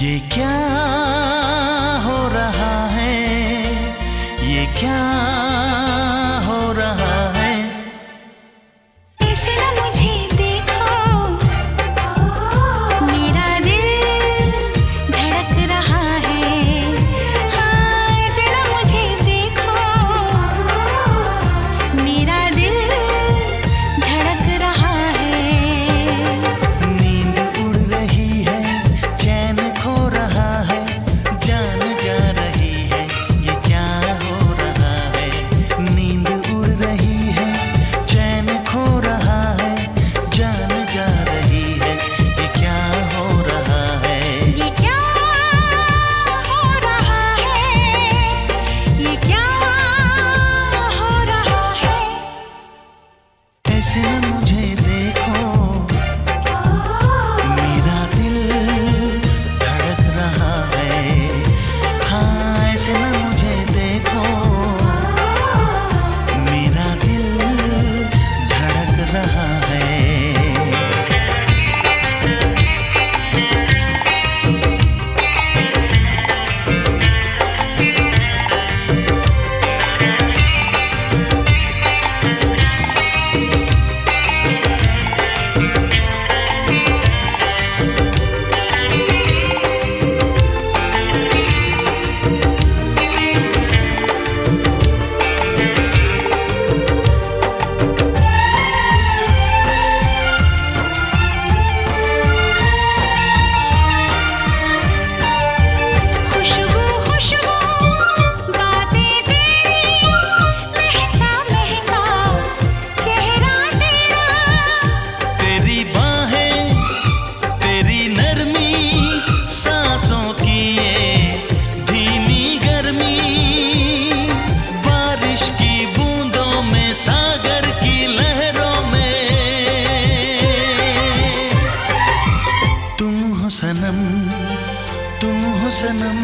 ये क्या हो रहा है, ये क्या हो रहा है। ऐसे ना मुझे देखो, मेरा दिल धड़क रहा है। हाँ, ऐसे ना मुझे देखो, मेरा दिल धड़क रहा है। नींद उड़ रही है, चैन खो रहा है, जान जा रही है, ये क्या हो रहा है। नींद उड़ रही है, चैन खो रहा है, जान जा रही है, ये क्या हो रहा है। ये क्या हो रहा है, ये क्या हो रहा है। ऐसे न मुझे देखो, मेरा दिल धड़क रहा है। हाँ, ऐसे न मुझे देखो, मेरा दिल धड़क रहा है। खुशबू खुशबू बातें तेरी, महका महका चेहरा तेरा। तेरी बाहें, तेरी नरमी, सांसों की ये धीमी गर्मी, बारिश की बूंदों में, सागर की लहरों में। तुम हो सनम, तुम हो सनम,